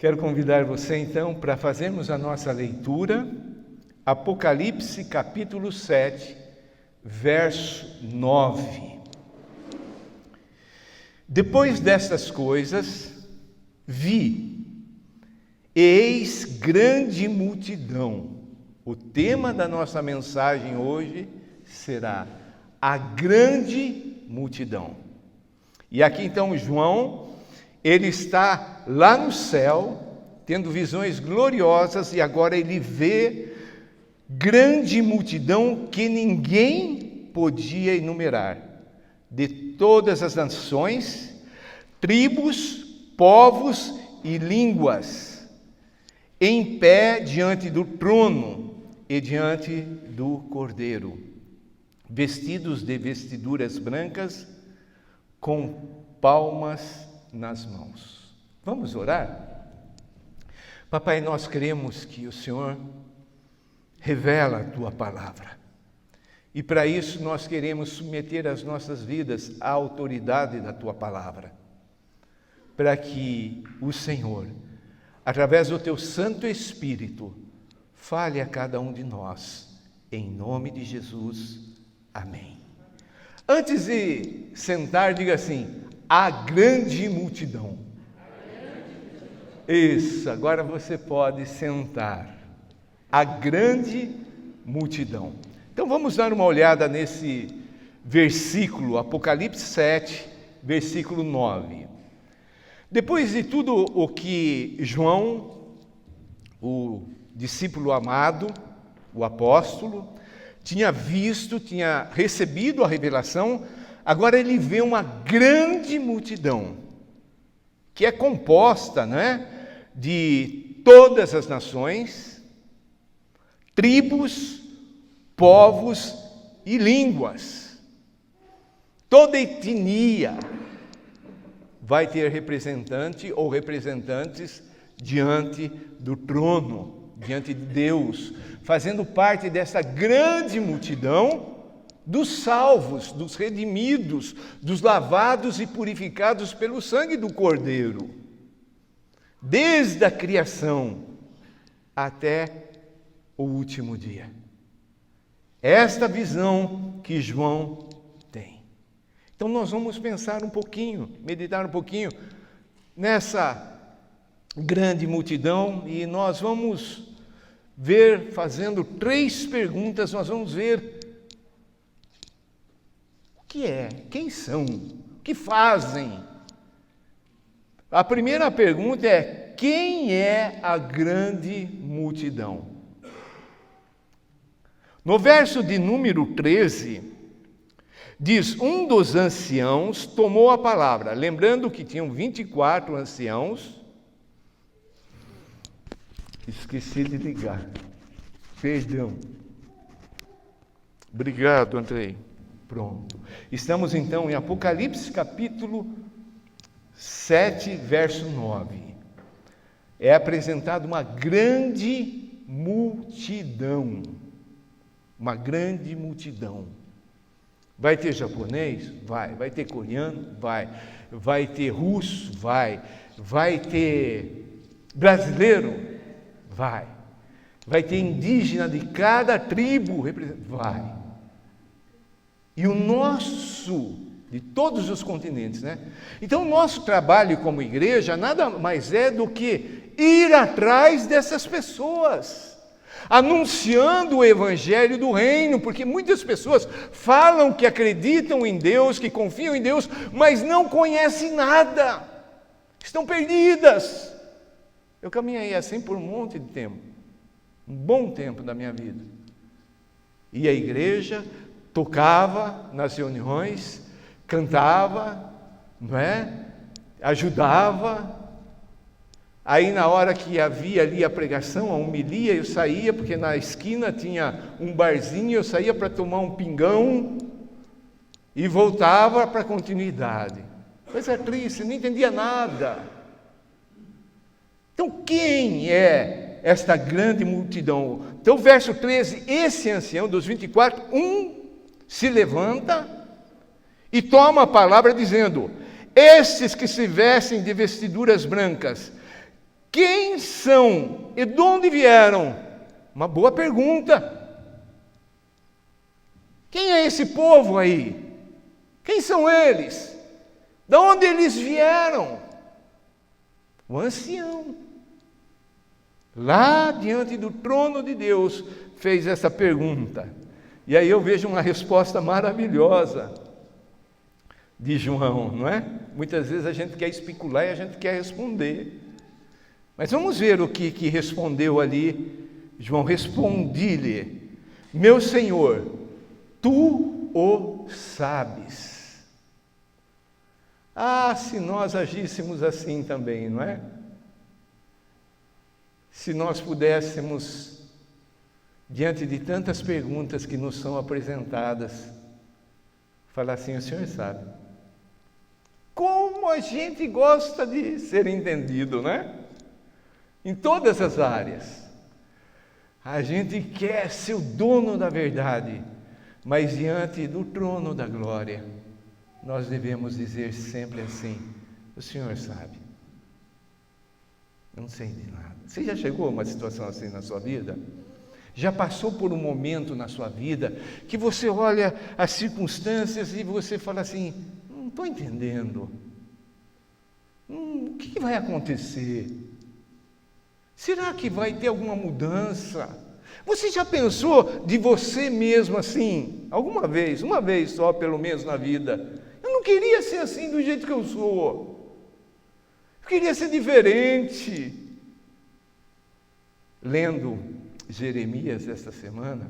Quero convidar você então para fazermos a nossa leitura, Apocalipse capítulo 7, verso 9. Depois destas coisas, vi, e eis grande multidão. O tema da nossa mensagem hoje será a grande multidão. E aqui então João, ele está lá no céu, tendo visões gloriosas, e agora ele vê grande multidão que ninguém podia enumerar, de todas as nações, tribos, povos e línguas, em pé diante do trono e diante do Cordeiro, vestidos de vestiduras brancas, com palmas nas mãos. Vamos orar? Papai, nós queremos que o Senhor revela a Tua palavra. E para isso nós queremos submeter as nossas vidas à autoridade da Tua palavra. Para que o Senhor, através do Teu Santo Espírito, fale a cada um de nós. Em nome de Jesus. Amém. Antes de sentar, diga assim: a grande multidão. Isso, agora você pode sentar. A grande multidão. Então vamos dar uma olhada nesse versículo, Apocalipse 7, versículo 9. Depois de tudo o que João, o discípulo amado, o apóstolo, tinha visto, tinha recebido a revelação, agora ele vê uma grande multidão, que é composta, de todas as nações, tribos, povos e línguas. Toda etnia vai ter representante ou representantes diante do trono, diante de Deus, fazendo parte dessa grande multidão dos salvos, dos redimidos, dos lavados e purificados pelo sangue do Cordeiro, desde a criação até o último dia. Esta visão que João tem. Então nós vamos pensar um pouquinho, meditar um pouquinho nessa grande multidão, e nós vamos ver, fazendo 3 perguntas, nós vamos ver o que é, quem são, o que fazem. A primeira pergunta é: quem é a grande multidão? No verso de número 13, diz: um dos anciãos tomou a palavra, lembrando que tinham 24 anciãos. Esqueci de ligar. Perdão. Obrigado, Andrei. Pronto. Estamos então em Apocalipse capítulo 7, verso 9. É apresentada uma grande multidão. Uma grande multidão. Vai ter japonês? Vai. Vai ter coreano? Vai. Vai ter russo? Vai. Vai ter brasileiro? Vai. Vai ter indígena de cada tribo? Vai. E o nosso, de todos os continentes, Então o nosso trabalho como igreja nada mais é do que ir atrás dessas pessoas, anunciando o evangelho do reino, porque muitas pessoas falam que acreditam em Deus, que confiam em Deus, mas não conhecem nada, estão perdidas. Eu caminhei assim por um monte de tempo, um bom tempo da minha vida. E a igreja tocava nas reuniões, cantava, ajudava. Aí na hora que havia ali a pregação, a homilia, eu saía, porque na esquina tinha um barzinho, eu saía para tomar um pingão e voltava para a continuidade. Coisa triste, não entendia nada. Então quem é esta grande multidão? Então verso 13, esse ancião dos 24, se levanta e toma a palavra dizendo: estes que se vestem de vestiduras brancas, Quem são e de onde vieram? Uma boa pergunta. Quem é esse povo aí? Quem são eles? De onde eles vieram? O ancião, lá diante do trono de Deus, fez essa pergunta. E aí eu vejo uma resposta maravilhosa de João, não é? Muitas vezes a gente quer especular e a gente quer responder. Mas vamos ver o que respondeu ali. João: respondi-lhe, meu Senhor, tu o sabes. Ah, se nós agíssemos assim também, não é? Se nós pudéssemos, diante de tantas perguntas que nos são apresentadas, falar assim: o Senhor sabe. Como a gente gosta de ser entendido, né? Em todas as áreas. A gente quer ser o dono da verdade, mas diante do trono da glória, nós devemos dizer sempre assim: o Senhor sabe. Eu não sei de nada. Você já chegou a uma situação assim na sua vida? Já passou por um momento na sua vida que você olha as circunstâncias e você fala assim: não estou entendendo. O que vai acontecer? Será que vai ter alguma mudança? Você já pensou de você mesmo assim, alguma vez, uma vez só pelo menos na vida? Eu não queria ser assim do jeito que eu sou. Eu queria ser diferente. Lendo Jeremias esta semana,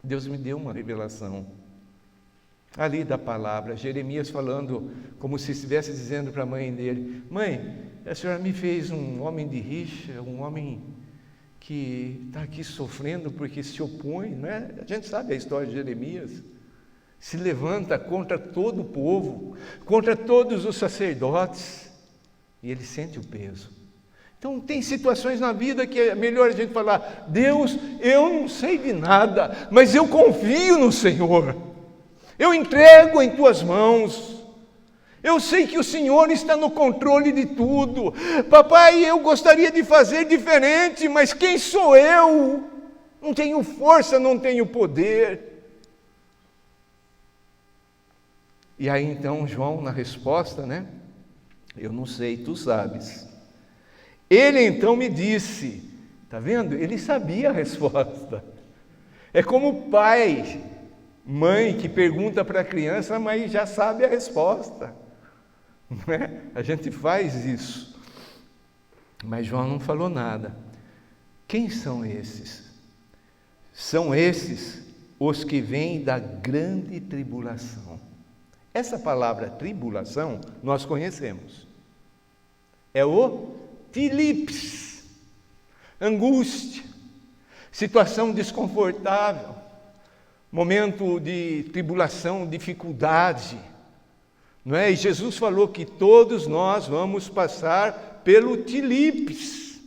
Deus me deu uma revelação ali da palavra. Jeremias falando como se estivesse dizendo para a mãe dele: mãe, a senhora me fez um homem de rixa, um homem que está aqui sofrendo porque se opõe, não é? A gente sabe a história de Jeremias. Se levanta contra todo o povo, contra todos os sacerdotes, e ele sente o peso. Então tem situações na vida que é melhor a gente falar: Deus, eu não sei de nada, mas eu confio no Senhor, eu entrego em tuas mãos, eu sei que o Senhor está no controle de tudo. Papai, eu gostaria de fazer diferente, mas quem sou eu? Não tenho força, não tenho poder. E aí então João, na resposta, né? Eu não sei, tu sabes. Ele então me disse, está vendo? Ele sabia a resposta. É como pai, mãe que pergunta para a criança, mas já sabe a resposta. Não é? A gente faz isso. Mas João não falou nada. Quem são esses? São esses os que vêm da grande tribulação. Essa palavra tribulação nós conhecemos. É o tilips, angústia, situação desconfortável, momento de tribulação, dificuldade, não é? E Jesus falou que todos nós vamos passar pelo tilips.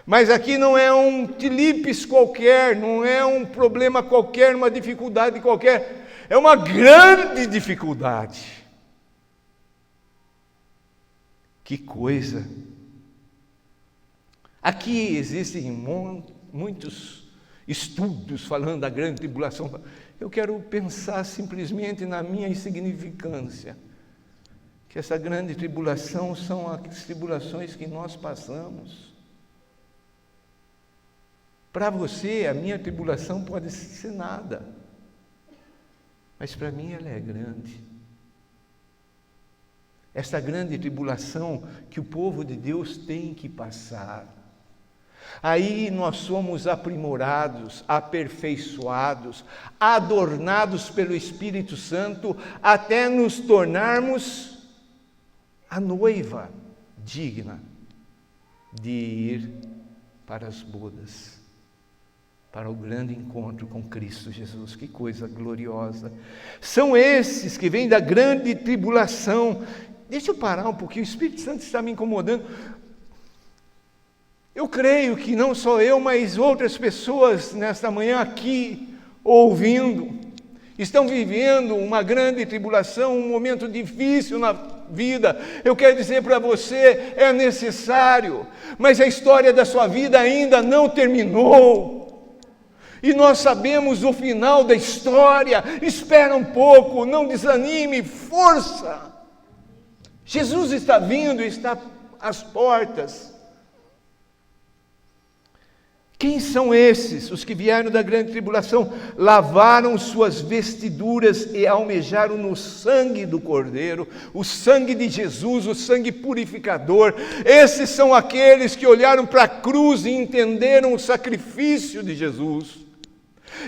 Mas aqui não é um tilips qualquer, não é um problema qualquer, uma dificuldade qualquer, é uma grande dificuldade. Que coisa! Aqui existem muitos estudos falando da grande tribulação. Eu quero pensar simplesmente na minha insignificância, que essa grande tribulação são as tribulações que nós passamos. Para você, a minha tribulação pode ser nada, mas para mim ela é grande. Essa grande tribulação que o povo de Deus tem que passar. Aí nós somos aprimorados, aperfeiçoados, adornados pelo Espírito Santo, até nos tornarmos a noiva digna de ir para as bodas, para o grande encontro com Cristo Jesus. Que coisa gloriosa! São esses que vêm da grande tribulação. Deixa eu parar um pouquinho, o Espírito Santo está me incomodando. Eu creio que não só eu, mas outras pessoas nesta manhã aqui, ouvindo, estão vivendo uma grande tribulação, um momento difícil na vida. Eu quero dizer para você, é necessário, mas a história da sua vida ainda não terminou. E nós sabemos o final da história. Espera um pouco, não desanime, força. Jesus está vindo, está às portas. Quem são esses? Os que vieram da grande tribulação, lavaram suas vestiduras e almejaram no sangue do Cordeiro, o sangue de Jesus, o sangue purificador. Esses são aqueles que olharam para a cruz e entenderam o sacrifício de Jesus.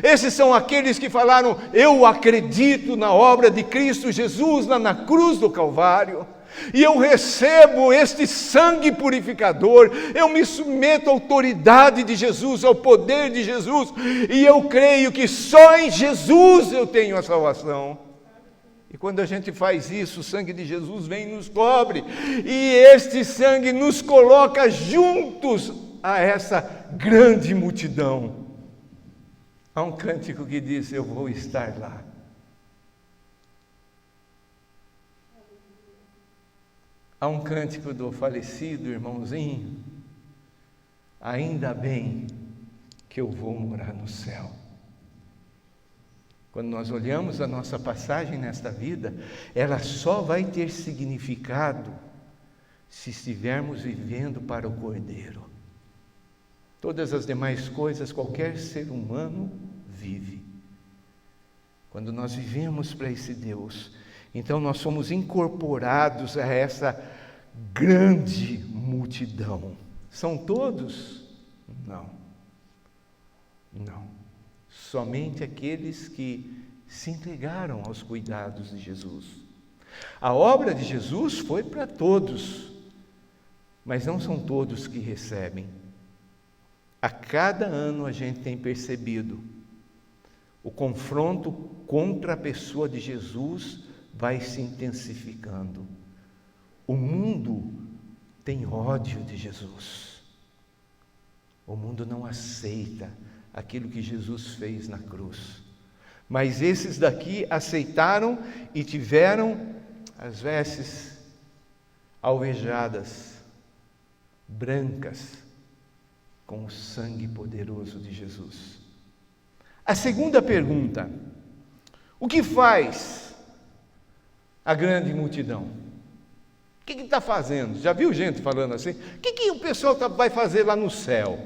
Esses são aqueles que falaram: eu acredito na obra de Cristo Jesus na cruz do Calvário. E eu recebo este sangue purificador, eu me submeto à autoridade de Jesus, ao poder de Jesus, e eu creio que só em Jesus eu tenho a salvação. E quando a gente faz isso, o sangue de Jesus vem e nos cobre, e este sangue nos coloca juntos a essa grande multidão. Há um cântico que diz: eu vou estar lá. Há um cântico do falecido irmãozinho: ainda bem que eu vou morar no céu. Quando nós olhamos a nossa passagem nesta vida, ela só vai ter significado se estivermos vivendo para o Cordeiro. Todas as demais coisas qualquer ser humano vive. Quando nós vivemos para esse Deus, então nós somos incorporados a essa grande multidão. São todos? Não. Não. Somente aqueles que se entregaram aos cuidados de Jesus. A obra de Jesus foi para todos, mas não são todos que recebem. A cada ano a gente tem percebido o confronto contra a pessoa de Jesus vai se intensificando. O mundo tem ódio de Jesus. O mundo não aceita aquilo que Jesus fez na cruz. Mas esses daqui aceitaram e tiveram as vestes alvejadas, brancas, com o sangue poderoso de Jesus. A segunda pergunta: o que faz a grande multidão? O que está fazendo? Já viu gente falando assim? O que o pessoal vai fazer lá no céu?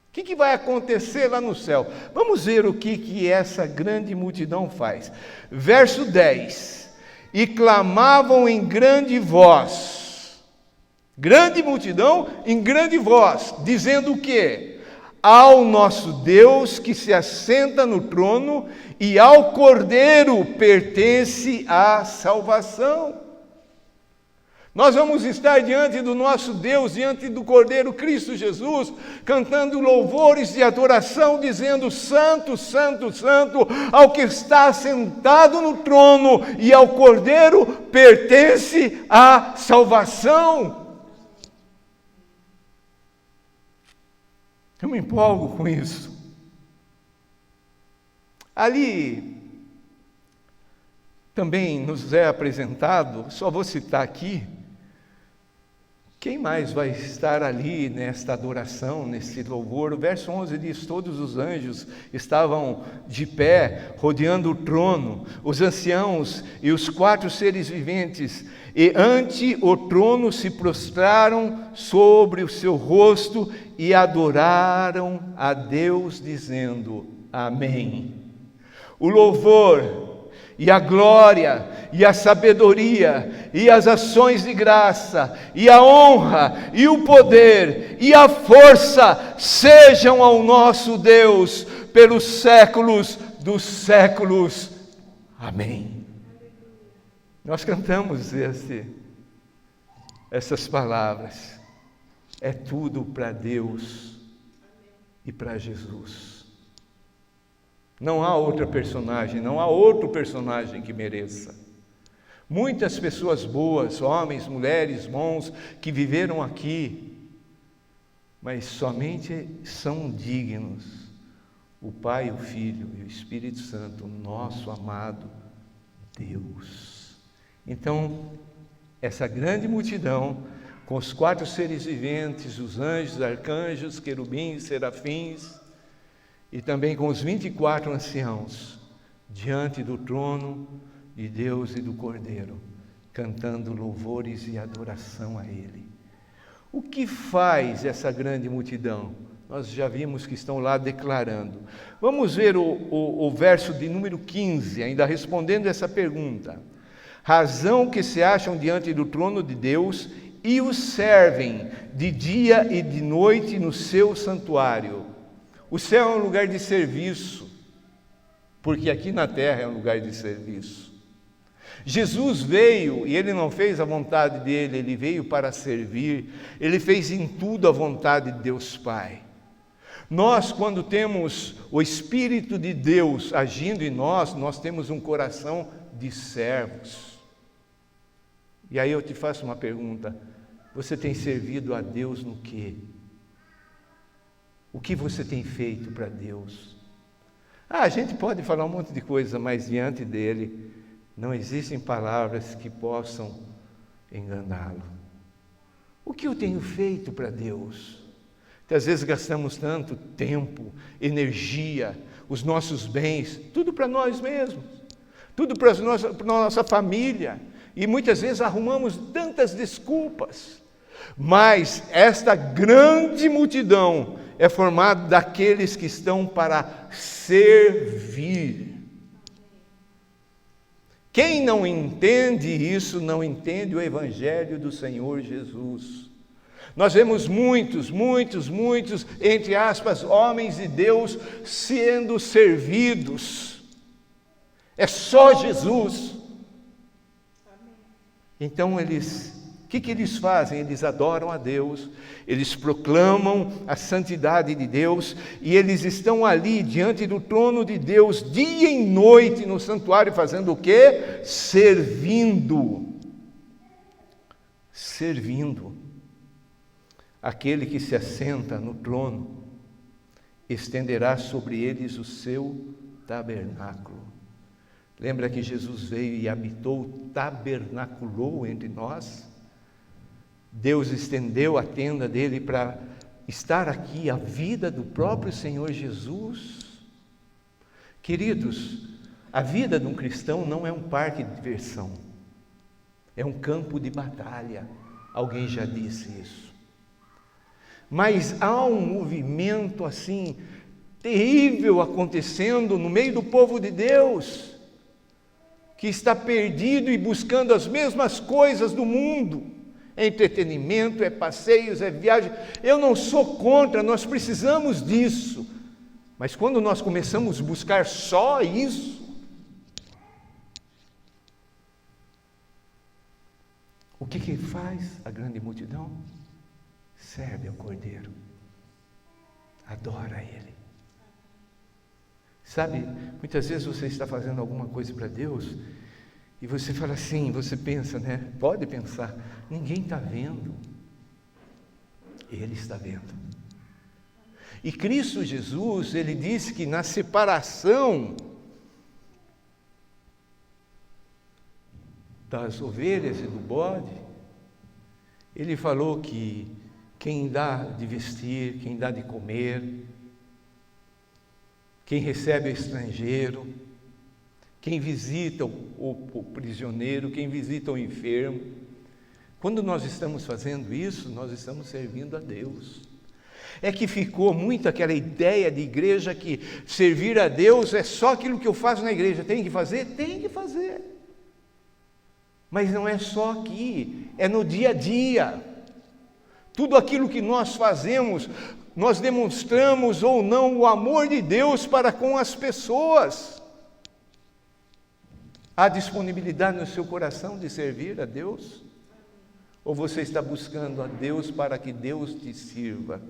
O que vai acontecer lá no céu? Vamos ver o que essa grande multidão faz. Verso 10: e clamavam em grande voz, grande multidão em grande voz, dizendo o quê? Ao nosso Deus que se assenta no trono e ao Cordeiro pertence a salvação. Nós vamos estar diante do nosso Deus, diante do Cordeiro Cristo Jesus, cantando louvores de adoração, dizendo: Santo, Santo, Santo, ao que está sentado no trono e ao Cordeiro pertence a salvação. Eu me empolgo com isso. Ali também nos é apresentado, só vou citar aqui, quem mais vai estar ali nesta adoração, nesse louvor? O verso 11 diz: todos os anjos estavam de pé, rodeando o trono, os anciãos e os 4 seres viventes, e ante o trono se prostraram sobre o seu rosto e adoraram a Deus, dizendo: Amém. O louvor e a glória, e a sabedoria, e as ações de graça, e a honra, e o poder, e a força, sejam ao nosso Deus, pelos séculos dos séculos. Amém. Nós cantamos essas palavras. É tudo para Deus e para Jesus. Não há outra personagem, não há outro personagem que mereça. Muitas pessoas boas, homens, mulheres bons, que viveram aqui, mas somente são dignos o Pai, o Filho e o Espírito Santo, nosso amado Deus. Então, essa grande multidão, com os 4 seres viventes, os anjos, arcanjos, querubins, serafins, e também com os 24 anciãos, diante do trono de Deus e do Cordeiro, cantando louvores e adoração a Ele. O que faz essa grande multidão? Nós já vimos que estão lá declarando. Vamos ver o verso de número 15, ainda respondendo essa pergunta. Razão que se acham diante do trono de Deus e o servem de dia e de noite no seu santuário. O céu é um lugar de serviço, porque aqui na terra é um lugar de serviço. Jesus veio e Ele não fez a vontade dEle, Ele veio para servir, Ele fez em tudo a vontade de Deus Pai. Nós, quando temos o Espírito de Deus agindo em nós, nós temos um coração de servos. E aí eu te faço uma pergunta, você tem servido a Deus no quê? O que você tem feito para Deus? A gente pode falar um monte de coisa, mas diante dEle não existem palavras que possam enganá-lo. O que eu tenho feito para Deus? Que às vezes gastamos tanto tempo, energia, os nossos bens, tudo para nós mesmos, tudo para a nossa família, e muitas vezes arrumamos tantas desculpas, mas esta grande multidão é formada daqueles que estão para servir. Quem não entende isso, não entende o Evangelho do Senhor Jesus. Nós vemos muitos, entre aspas, homens de Deus sendo servidos. É só Jesus. Então o que eles fazem? Eles adoram a Deus, eles proclamam a santidade de Deus, e eles estão ali diante do trono de Deus, dia e noite no santuário, fazendo o quê? Servindo. Aquele que se assenta no trono estenderá sobre eles o seu tabernáculo. Lembra que Jesus veio e habitou, tabernaculou entre nós? Deus estendeu a tenda dele para estar aqui, a vida do próprio Senhor Jesus. Queridos, a vida de um cristão não é um parque de diversão, é um campo de batalha. Alguém já disse isso. Mas há um movimento assim, terrível acontecendo no meio do povo de Deus, que está perdido e buscando as mesmas coisas do mundo. É entretenimento, é passeios, é viagem. Eu não sou contra, nós precisamos disso. Mas quando nós começamos a buscar só isso, o que faz a grande multidão? Serve ao Cordeiro, adora Ele. Sabe, muitas vezes você está fazendo alguma coisa para Deus e você fala assim, você pensa, né? Pode pensar, ninguém está vendo. Ele está vendo. E Cristo Jesus, Ele disse que na separação das ovelhas e do bode, Ele falou que quem dá de vestir, quem dá de comer, quem recebe o estrangeiro, quem visita o prisioneiro, quem visita o enfermo. Quando nós estamos fazendo isso, nós estamos servindo a Deus. É que ficou muito aquela ideia de igreja que servir a Deus é só aquilo que eu faço na igreja. Tem que fazer? Tem que fazer. Mas não é só aqui, é no dia a dia. Tudo aquilo que nós fazemos, nós demonstramos ou não o amor de Deus para com as pessoas. Há disponibilidade no seu coração de servir a Deus? Ou você está buscando a Deus para que Deus te sirva?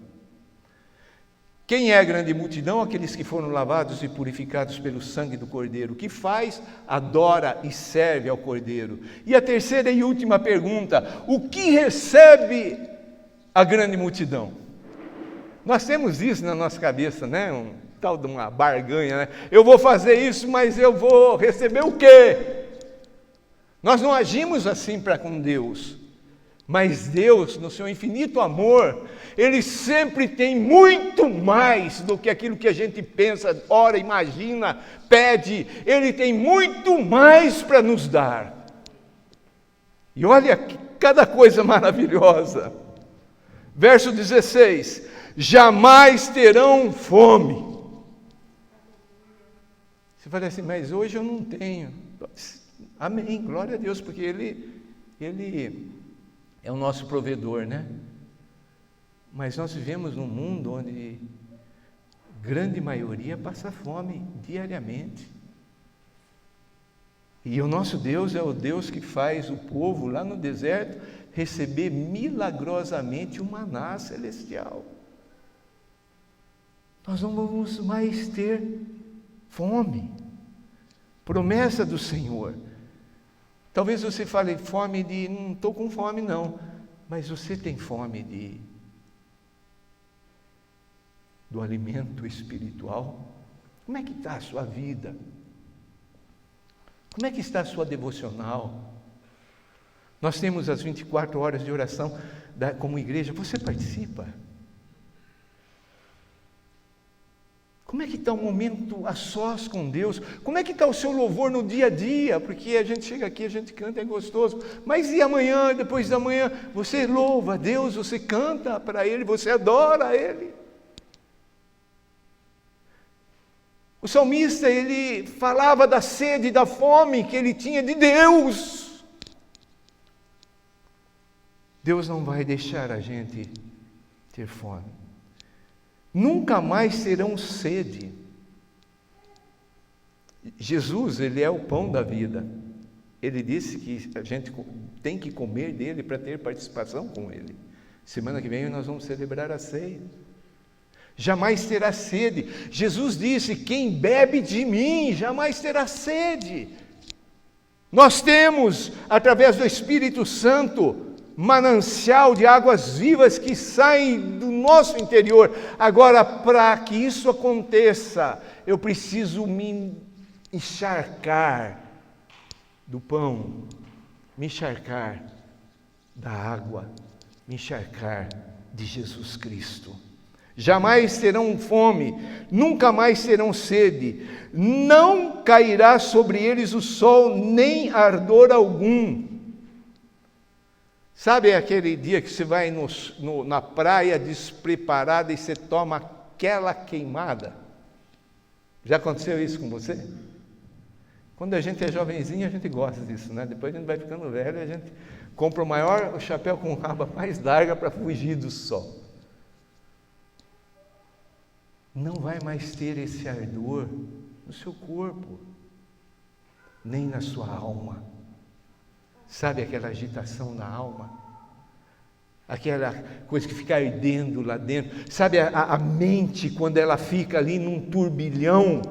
Quem é a grande multidão? Aqueles que foram lavados e purificados pelo sangue do Cordeiro. O que faz? Adora e serve ao Cordeiro. E a terceira e última pergunta: o que recebe a grande multidão? Nós temos isso na nossa cabeça, né? Um tal de uma barganha, né? Eu vou fazer isso, mas eu vou receber o quê? Nós não agimos assim para com Deus. Mas Deus, no seu infinito amor, Ele sempre tem muito mais do que aquilo que a gente pensa, ora, imagina, pede. Ele tem muito mais para nos dar. E olha cada coisa maravilhosa. Verso 16: jamais terão fome. Você fala assim, mas hoje eu não tenho. Amém, glória a Deus, porque Ele é o nosso provedor, né? Mas nós vivemos num mundo onde grande maioria passa fome diariamente. E o nosso Deus é o Deus que faz o povo lá no deserto receber milagrosamente o maná celestial. Nós não vamos mais ter fome. Promessa do Senhor. Talvez você fale fome de, não estou com fome não, mas você tem fome do alimento espiritual? Como é que está a sua vida? Como é que está a sua devocional? Nós temos as 24 horas de oração como igreja, você participa? Como é que está o momento a sós com Deus? Como é que está o seu louvor no dia a dia? Porque a gente chega aqui, a gente canta, é gostoso. Mas e amanhã, depois da manhã? Você louva a Deus, você canta para Ele, você adora a Ele. O salmista, ele falava da sede, da fome que ele tinha de Deus. Deus não vai deixar a gente ter fome. Nunca mais terão sede. Jesus, Ele é o pão da vida. Ele disse que a gente tem que comer dele para ter participação com Ele. Semana que vem nós vamos celebrar a ceia. Jamais terá sede. Jesus disse, quem bebe de mim jamais terá sede. Nós temos, através do Espírito Santo, manancial de águas vivas que saem do nosso interior. Agora, para que isso aconteça, eu preciso me encharcar do pão, me encharcar da água, me encharcar de Jesus Cristo. Jamais terão fome, nunca mais terão sede, não cairá sobre eles o sol, nem ardor algum. Sabe aquele dia que você vai na praia despreparada e você toma aquela queimada? Já aconteceu isso com você? Quando a gente é jovenzinho, a gente gosta disso, né? Depois a gente vai ficando velho, a gente compra o chapéu com raba mais larga para fugir do sol. Não vai mais ter esse ardor no seu corpo, nem na sua alma. Sabe aquela agitação na alma? Aquela coisa que fica ardendo lá dentro. Sabe a mente, quando ela fica ali num turbilhão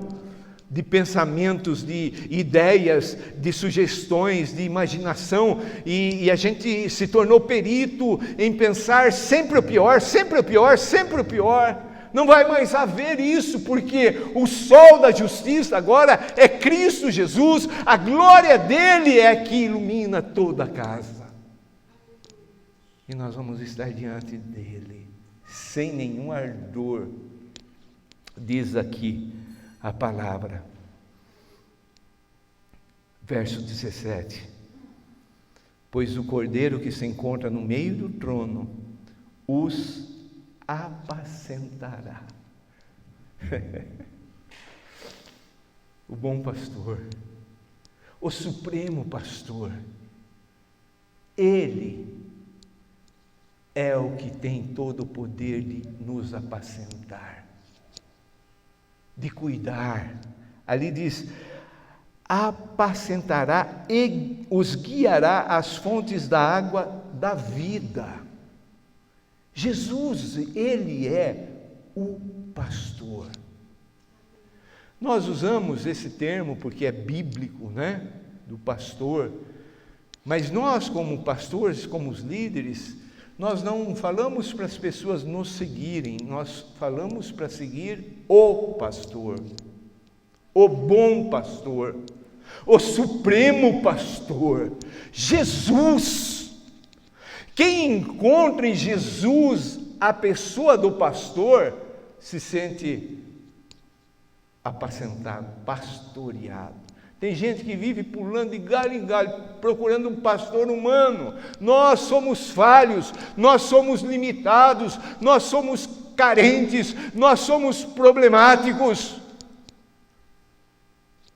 de pensamentos, de ideias, de sugestões, de imaginação, e a gente se tornou perito em pensar sempre o pior, sempre o pior, sempre o pior. Não vai mais haver isso, porque o sol da justiça agora é Cristo Jesus, a glória dele é que ilumina toda a casa. E nós vamos estar diante dele, sem nenhum ardor, diz aqui a palavra. Verso 17. Pois o cordeiro que se encontra no meio do trono os apacentará. O bom pastor, o supremo pastor, ele é o que tem todo o poder de nos apacentar, de cuidar. Ali diz, apacentará e os guiará às fontes da água da vida. Jesus, ele é o pastor. Nós usamos esse termo porque é bíblico, né? Do pastor. Mas nós, como pastores, como os líderes, nós não falamos para as pessoas nos seguirem, nós falamos para seguir o pastor, o bom pastor. o supremo pastor, Jesus. Quem encontra em Jesus a pessoa do pastor, se sente apacentado, pastoreado. Tem gente que vive pulando de galho em galho, procurando um pastor humano. Nós somos falhos, nós somos limitados, nós somos carentes, nós somos problemáticos.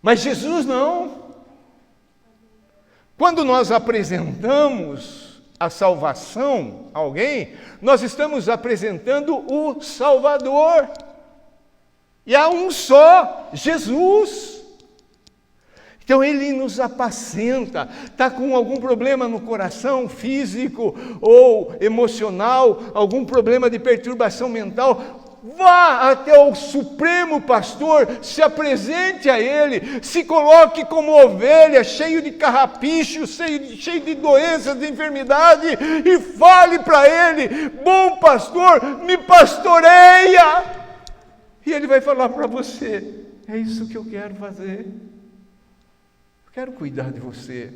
Mas Jesus não. Quando nós apresentamos a salvação a alguém, nós estamos apresentando o Salvador. E há um só, Jesus. Então Ele nos apacenta. Está com algum problema no coração, físico ou emocional, algum problema de perturbação mental, vá até o Supremo Pastor, se apresente a Ele, se coloque como ovelha, cheio de carrapichos, cheio de doenças, de enfermidade, e fale para Ele: bom pastor, me pastoreia. E Ele vai falar para você: é isso que eu quero fazer. Quero cuidar de você.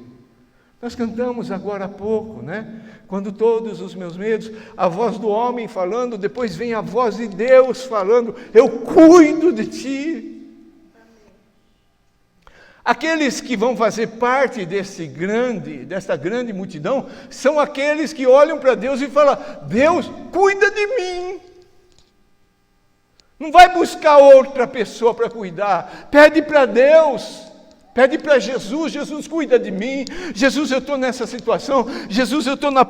Nós cantamos agora há pouco, né? Quando todos os meus medos, a voz do homem falando, depois vem a voz de Deus falando: eu cuido de ti. Aqueles que vão fazer parte dessa grande multidão, são aqueles que olham para Deus e falam: Deus, cuida de mim. Não vai buscar outra pessoa para cuidar, pede para Deus. Pede para Jesus: Jesus, cuida de mim. Jesus, eu estou nessa situação. Jesus, eu estou na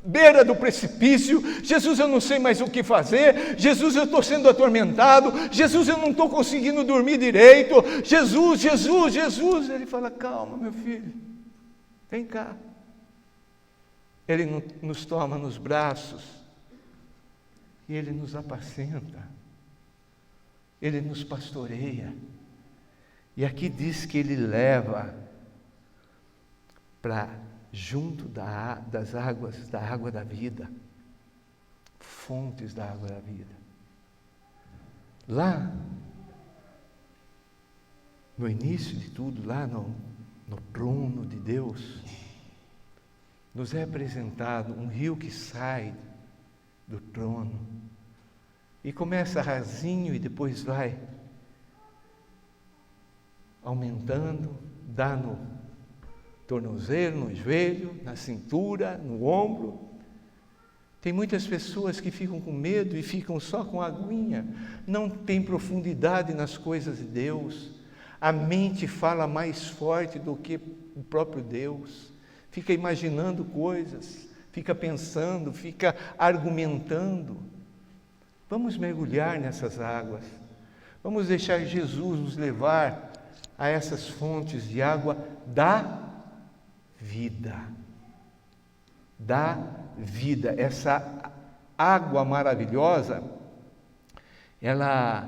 beira do precipício. Jesus, eu não sei mais o que fazer. Jesus, eu estou sendo atormentado. Jesus, eu não estou conseguindo dormir direito. Jesus, Jesus, Jesus. Ele fala: calma, meu filho, vem cá. Ele nos toma nos braços e Ele nos apacenta. Ele nos pastoreia. E aqui diz que Ele leva para junto das águas, da água da vida, fontes da água da vida. Lá, no início de tudo, lá no trono de Deus, nos é apresentado um rio que sai do trono e começa rasinho e depois vai aumentando, dá no tornozelo, no joelho, na cintura, no ombro. Tem muitas pessoas que ficam com medo e ficam só com a aguinha, não tem profundidade nas coisas de Deus. A mente fala mais forte do que o próprio Deus, fica imaginando coisas, fica pensando, fica argumentando. Vamos mergulhar nessas águas, vamos deixar Jesus nos levar a essas fontes de água da vida. Da vida. Essa água maravilhosa, ela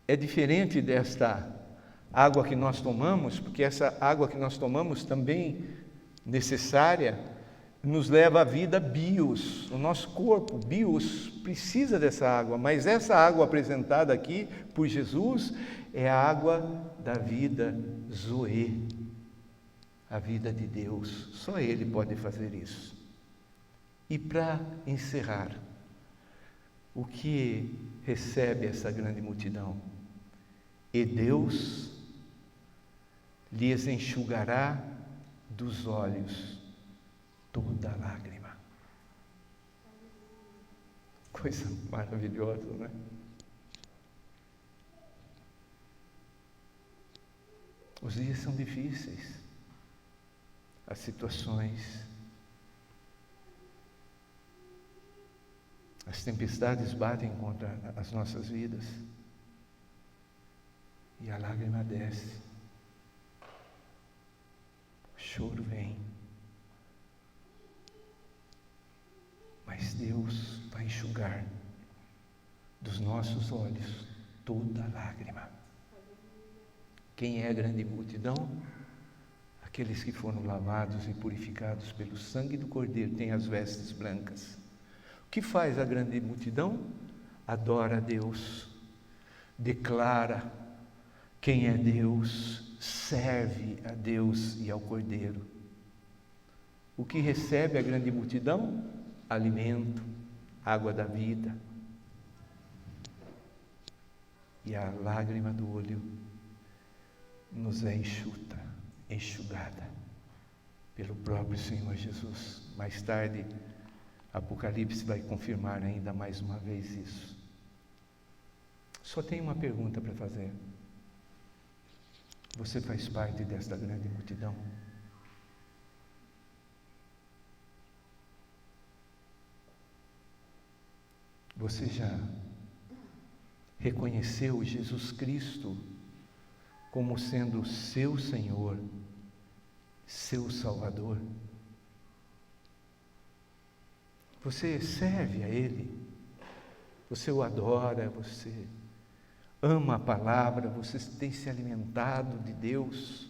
é diferente desta água que nós tomamos, porque essa água que nós tomamos também necessária, nos leva à vida bios. O nosso corpo, bios, precisa dessa água, mas essa água apresentada aqui por Jesus é a água da vida Zoe, a vida de Deus. Só Ele pode fazer isso. E para encerrar, o que recebe essa grande multidão? E Deus lhes enxugará dos olhos toda lágrima. Coisa maravilhosa, não é? Os dias são difíceis, as situações, as tempestades batem contra as nossas vidas e a lágrima desce, o choro vem, mas Deus vai enxugar dos nossos olhos toda lágrima. Quem é a grande multidão? Aqueles que foram lavados e purificados pelo sangue do Cordeiro, têm as vestes brancas. O que faz a grande multidão? Adora a Deus, declara quem é Deus, serve a Deus e ao Cordeiro. O que recebe a grande multidão? Alimento, água da vida. E a lágrima do olho nos é enxugada pelo próprio Senhor Jesus. Mais tarde, Apocalipse vai confirmar ainda mais uma vez isso. Só tenho uma pergunta para fazer. Você faz parte desta grande multidão? Você já reconheceu Jesus Cristo como sendo seu Senhor, seu Salvador? Você serve a Ele, você o adora, você ama a palavra, você tem se alimentado de Deus.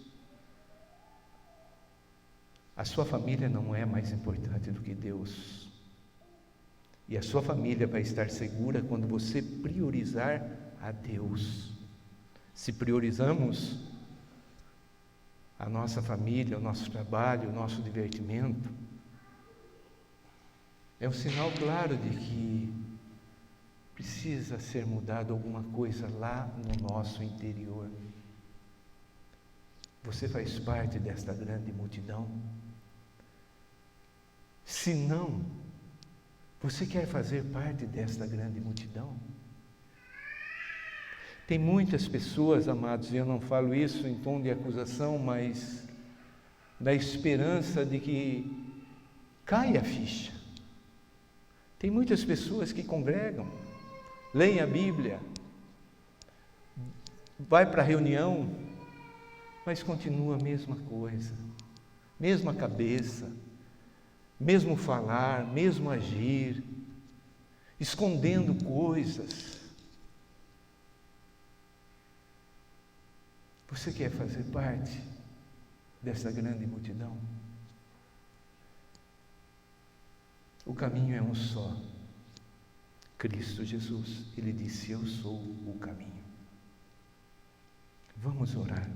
A sua família não é mais importante do que Deus. E a sua família vai estar segura quando você priorizar a Deus. Se priorizamos a nossa família, o nosso trabalho, o nosso divertimento, é um sinal claro de que precisa ser mudado alguma coisa lá no nosso interior. Você faz parte desta grande multidão? Se não, você quer fazer parte desta grande multidão? Tem muitas pessoas, amados, e eu não falo isso em tom de acusação, mas da esperança de que caia a ficha. Tem muitas pessoas que congregam, leem a Bíblia, vai para a reunião, mas continua a mesma coisa, mesma cabeça, mesmo falar, mesmo agir, escondendo coisas. Você quer fazer parte dessa grande multidão? O caminho é um só. Cristo Jesus, Ele disse: eu sou o caminho. Vamos orar.